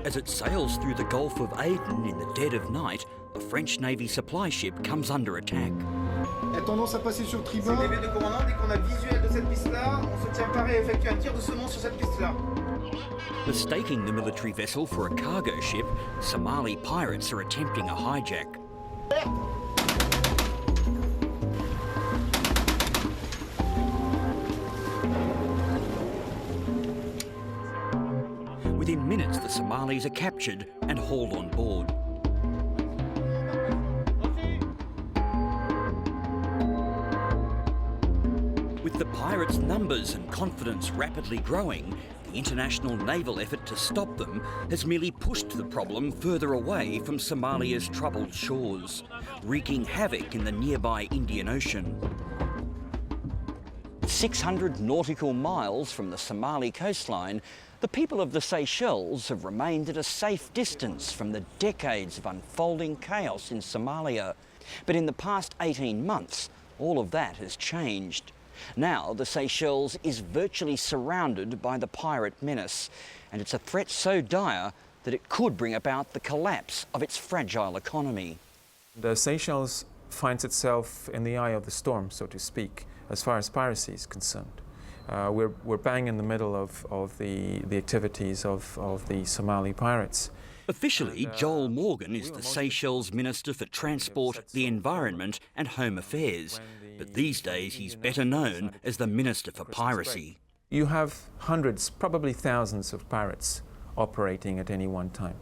As it sails through the Gulf of Aden in the dead of night, a French Navy supply ship comes under attack. Elle a tendance à passer sur tribord. C'est DV de commandant, dès qu'on a visuel de cette piste-là, on se tient prêt à effectuer un tir de semence sur cette piste-là. Mistaking the military vessel for a cargo ship, Somali pirates are attempting a hijack. Within minutes, the Somalis are captured and hauled on board. With the pirates' numbers and confidence rapidly growing, the international naval effort to stop them has merely pushed the problem further away from Somalia's troubled shores, wreaking havoc in the nearby Indian Ocean. 600 nautical miles from the Somali coastline, the people of the Seychelles have remained at a safe distance from the decades of unfolding chaos in Somalia. But in the past 18 months, all of that has changed. Now the Seychelles is virtually surrounded by the pirate menace, and it's a threat so dire that it could bring about the collapse of its fragile economy. The Seychelles finds itself in the eye of the storm, so to speak, as far as piracy is concerned. We're bang in the middle of the activities of the Somali pirates. Officially, Joel Morgan is the Seychelles Minister for Transport, the Environment and Home Affairs, but these days he's better known as the Minister for Piracy. You have hundreds, probably thousands of pirates operating at any one time.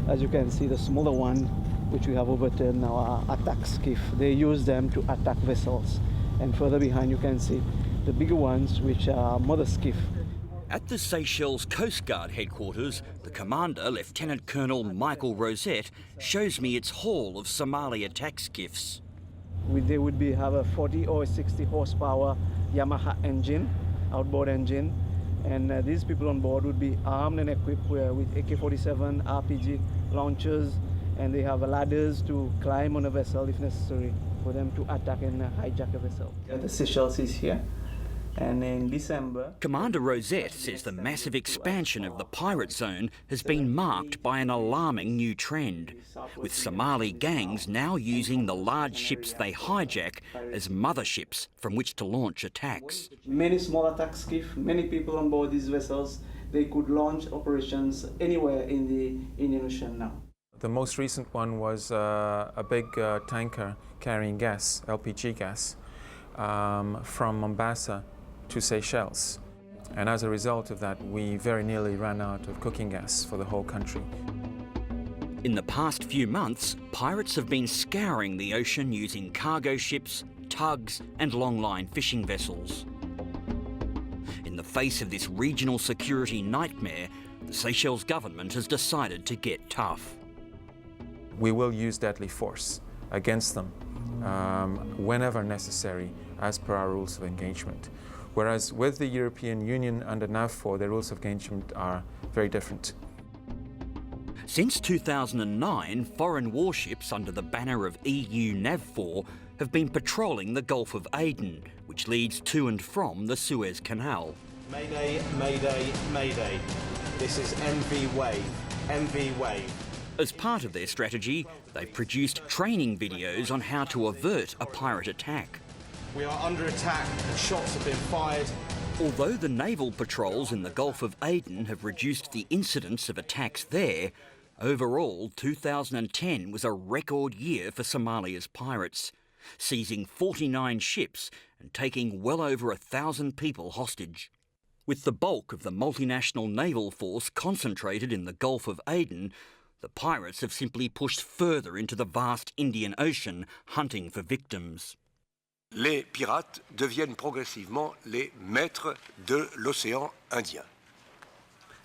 As you can see, the smaller one, which we have overturned now, are attack skiff. They use them to attack vessels. And further behind you can see the bigger ones, which are mother skiff. At the Seychelles coastguard headquarters, the commander, Lieutenant Colonel Michael Rosette, shows me its haul of Somali attack skiffs. They would have a 40 or 60 horsepower Yamaha engine, outboard engine, and these people on board would be armed and equipped with AK-47, RPG launchers, and they have ladders to climb on a vessel if necessary for them to attack and hijack a vessel. The Seychelles is here. And in December... Commander Rosette says the massive expansion of the pirate zone has been marked by an alarming new trend, with Somali gangs now using the large ships they hijack as motherships from which to launch attacks. Many small attack skiff, many people on board these vessels, they could launch operations anywhere in the Indian Ocean now. The most recent one was a big tanker carrying gas, LPG gas, from Mombasa to Seychelles. And as a result of that, we very nearly ran out of cooking gas for the whole country. In the past few months, pirates have been scouring the ocean using cargo ships, tugs and long-line fishing vessels. In the face of this regional security nightmare, the Seychelles government has decided to get tough. We will use deadly force against them whenever necessary, as per our rules of engagement. Whereas with the European Union under NAVFOR, the rules of engagement are very different. Since 2009, foreign warships under the banner of EU NAVFOR have been patrolling the Gulf of Aden, which leads to and from the Suez Canal. Mayday, mayday, mayday. This is MV Wave, MV Wave. As part of their strategy, they've produced training videos on how to avert a pirate attack. We are under attack, shots have been fired. Although the naval patrols in the Gulf of Aden have reduced the incidence of attacks there, overall 2010 was a record year for Somalia's pirates, seizing 49 ships and taking well over 1,000 people hostage. With the bulk of the multinational naval force concentrated in the Gulf of Aden, the pirates have simply pushed further into the vast Indian Ocean, hunting for victims. Les pirates deviennent progressivement les maîtres de l'océan Indien.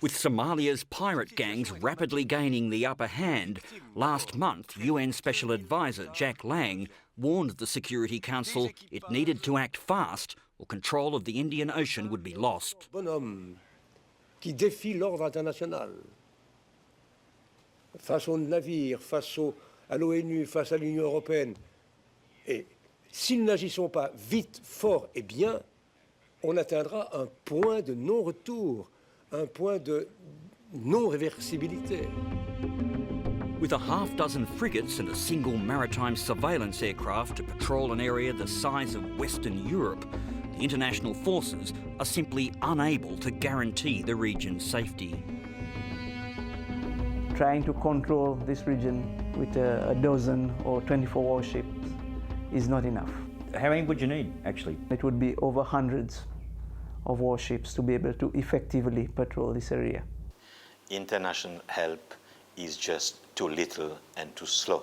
With Somalia's pirate gangs rapidly gaining the upper hand, last month UN Special Advisor Jack Lang warned the Security Council it needed to act fast or control of the Indian Ocean would be lost. Bonhomme qui défie l'ordre international face aux navires, face à l'ONU, face à l'Union européenne. Et si nous n'agissons pas vite, fort et bien, on atteindra un point de non-retour, un point de non-réversibilité. With a half-dozen frigates and a single maritime surveillance aircraft to patrol an area the size of Western Europe, the international forces are simply unable to guarantee the region's safety. Trying to control this region with a dozen or 24 warships is not enough. How many would you need, actually? It would be over hundreds of warships to be able to effectively patrol this area. International help is just too little and too slow.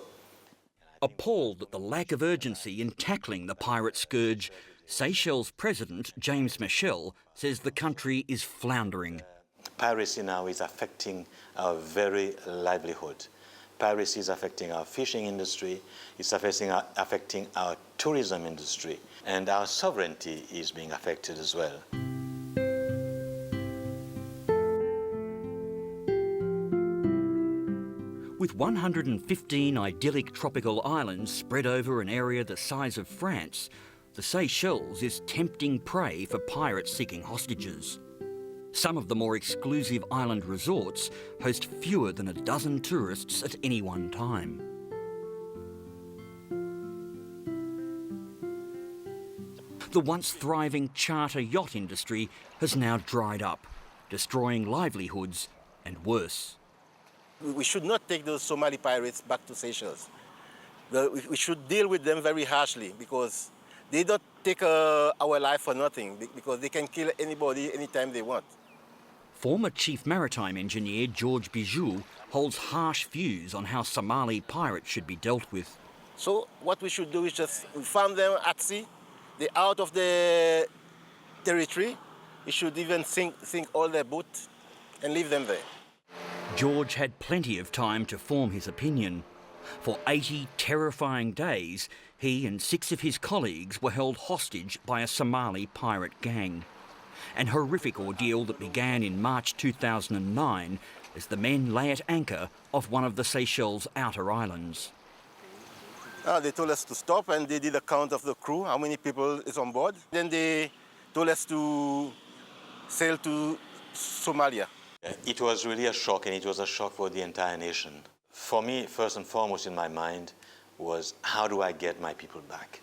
Appalled at the lack of urgency in tackling the pirate scourge, Seychelles President James Michel says the country is floundering. Piracy now is affecting our very livelihood. Piracy is affecting our fishing industry, it's affecting our tourism industry, and our sovereignty is being affected as well. With 115 idyllic tropical islands spread over an area the size of France, the Seychelles is tempting prey for pirates seeking hostages. Some of the more exclusive island resorts host fewer than a dozen tourists at any one time. The once thriving charter yacht industry has now dried up, destroying livelihoods and worse. We should not take those Somali pirates back to Seychelles. We should deal with them very harshly because they don't take our life for nothing, because they can kill anybody anytime they want. Former Chief Maritime Engineer George Bijou holds harsh views on how Somali pirates should be dealt with. So what we should do is just farm them at sea. They're out of the territory. We should even sink all their boats and leave them there. George had plenty of time to form his opinion. For 80 terrifying days, he and 6 of his colleagues were held hostage by a Somali pirate gang. An horrific ordeal that began in March 2009 as the men lay at anchor off one of the Seychelles' outer islands. They told us to stop, and they did a count of the crew, how many people is on board. Then they told us to sail to Somalia. It was really a shock, and it was a shock for the entire nation. For me, first and foremost in my mind was, how do I get my people back?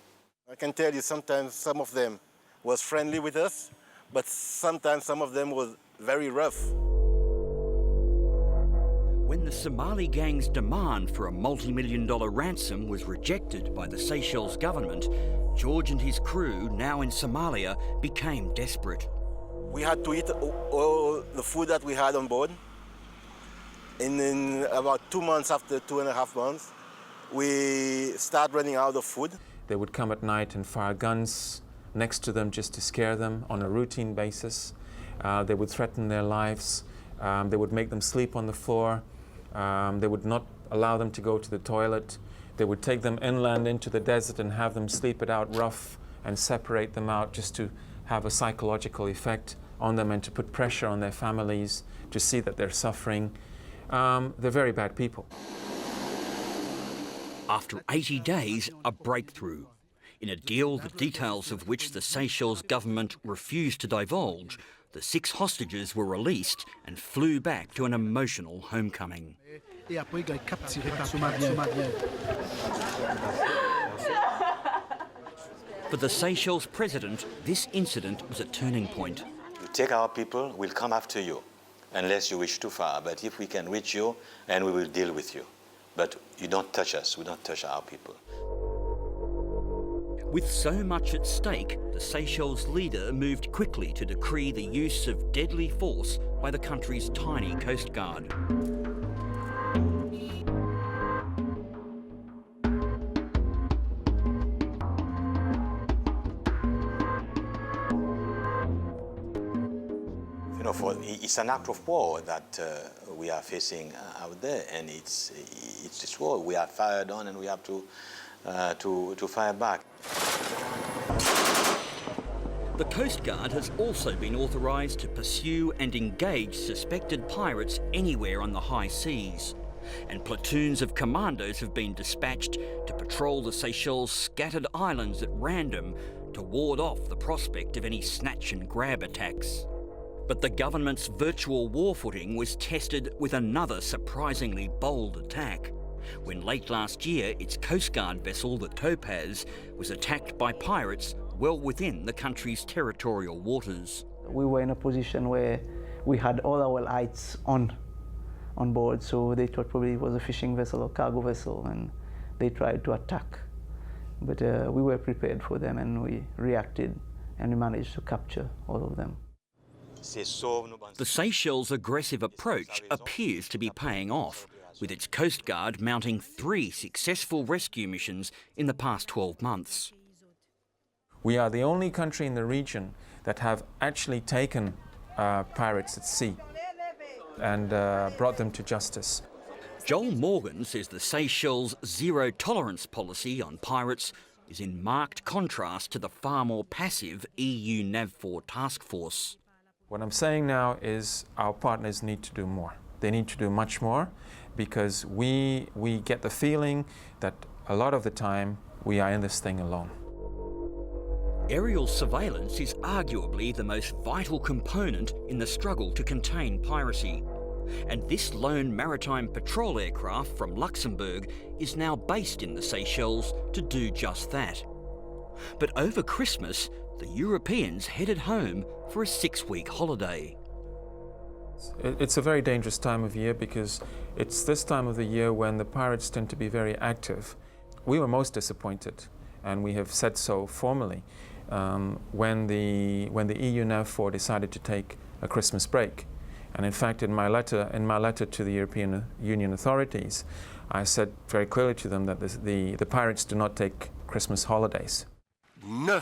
I can tell you sometimes some of them was friendly with us, but sometimes some of them was very rough. When the Somali gang's demand for a multi-million-dollar ransom was rejected by the Seychelles government, George and his crew, now in Somalia, became desperate. We had to eat all the food that we had on board. And in about 2 months, after 2.5 months, we start running out of food. They would come at night and fire guns next to them just to scare them on a routine basis. They would threaten their lives. They would make them sleep on the floor. They would not allow them to go to the toilet. They would take them inland into the desert and have them sleep it out rough and separate them out just to have a psychological effect on them and to put pressure on their families to see that they're suffering. They're very bad people. After 80 days, a breakthrough. In a deal, the details of which the Seychelles government refused to divulge, the 6 hostages were released and flew back to an emotional homecoming. For the Seychelles president, this incident was a turning point. You take our people, we'll come after you, unless you reach too far. But if we can reach you, and we will deal with you. But you don't touch us, we don't touch our people. With so much at stake, the Seychelles leader moved quickly to decree the use of deadly force by the country's tiny coastguard. You know, it's an act of war that we are facing out there, and it's this war. We are fired on, and we have to fire back. The Coast Guard has also been authorised to pursue and engage suspected pirates anywhere on the high seas. And platoons of commandos have been dispatched to patrol the Seychelles' scattered islands at random to ward off the prospect of any snatch and grab attacks. But the government's virtual war footing was tested with another surprisingly bold attack, when late last year its coastguard vessel, the Topaz, was attacked by pirates well within the country's territorial waters. We were in a position where we had all our lights on board, so they thought probably it was a fishing vessel or cargo vessel, and they tried to attack. But we were prepared for them, and we reacted, and we managed to capture all of them. The Seychelles' aggressive approach appears to be paying off, with its Coast Guard mounting 3 successful rescue missions in the past 12 months. We are the only country in the region that have actually taken pirates at sea and brought them to justice. Joel Morgan says the Seychelles' zero-tolerance policy on pirates is in marked contrast to the far more passive EU NAVFOR task force. What I'm saying now is our partners need to do more. They need to do much more, because we get the feeling that a lot of the time we are in this thing alone. Aerial surveillance is arguably the most vital component in the struggle to contain piracy. And this lone maritime patrol aircraft from Luxembourg is now based in the Seychelles to do just that. But over Christmas, the Europeans headed home for a 6-week holiday. It's a very dangerous time of year, because it's this time of the year when the pirates tend to be very active. We were most disappointed, and we have said so formally, when the EU NAVFOR decided to take a Christmas break. And in fact, in my letter to the European Union authorities, I said very clearly to them that the pirates do not take Christmas holidays. 9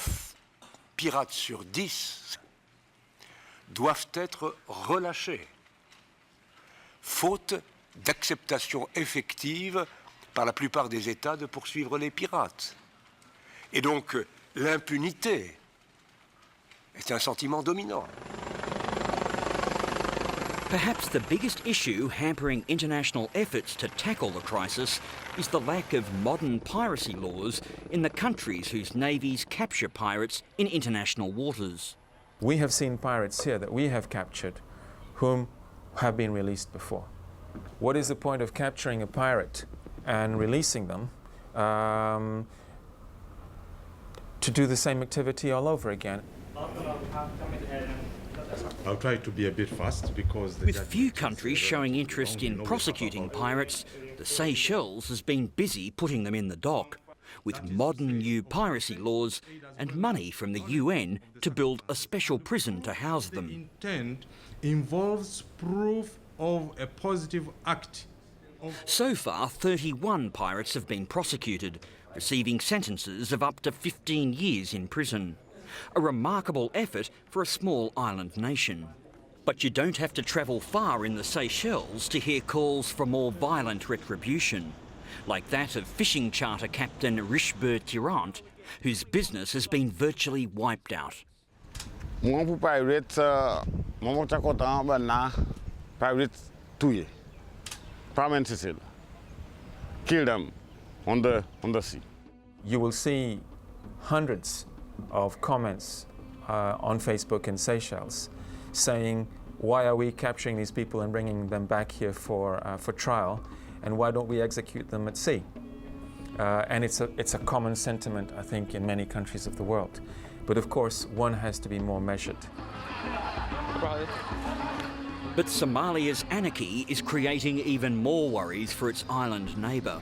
pirates sur 10 doivent être relâchés, faute d'acceptation effective par la plupart des États de poursuivre les pirates. Et donc, l'impunité est un sentiment dominant. Perhaps the biggest issue hampering international efforts to tackle the crisis is the lack of modern piracy laws in the countries whose navies capture pirates in international waters. We have seen pirates here that we have captured whom have been released before. What is the point of capturing a pirate and releasing them to do the same activity all over again? I'll try to be a bit fast, because with few countries showing interest in prosecuting pirates, the Seychelles has been busy putting them in the dock, with modern new piracy laws and money from the UN to build a special prison to house them. The intent involves proof of a positive act. So far, 31 pirates have been prosecuted, receiving sentences of up to 15 years in prison. A remarkable effort for a small island nation. But you don't have to travel far in the Seychelles to hear calls for more violent retribution, like that of fishing charter captain Richebert Tirant, whose business has been virtually wiped out. Pirates tuye, Famine Seychelles, kill them on the sea. You will see hundreds of comments on Facebook in Seychelles saying, why are we capturing these people and bringing them back here for trial, and why don't we execute them at sea? And it's a common sentiment, I think, in many countries of the world. But of course, one has to be more measured. But Somalia's anarchy is creating even more worries for its island neighbour.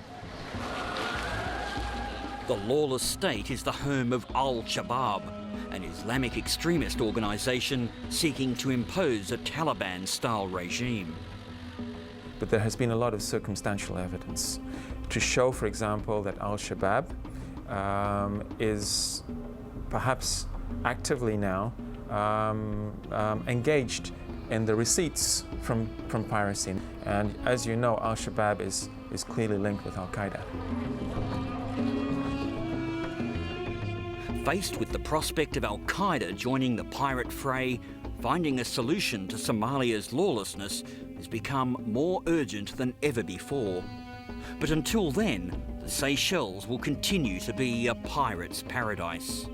The lawless state is the home of Shabab, an Islamic extremist organisation seeking to impose a Taliban-style regime. But there has been a lot of circumstantial evidence to show, for example, that Shabab is perhaps actively now engaged in the receipts from piracy. And as you know, Shabab is clearly linked with Al-Qaeda. Faced with the prospect of Al-Qaeda joining the pirate fray, finding a solution to Somalia's lawlessness has become more urgent than ever before. But until then, the Seychelles will continue to be a pirate's paradise.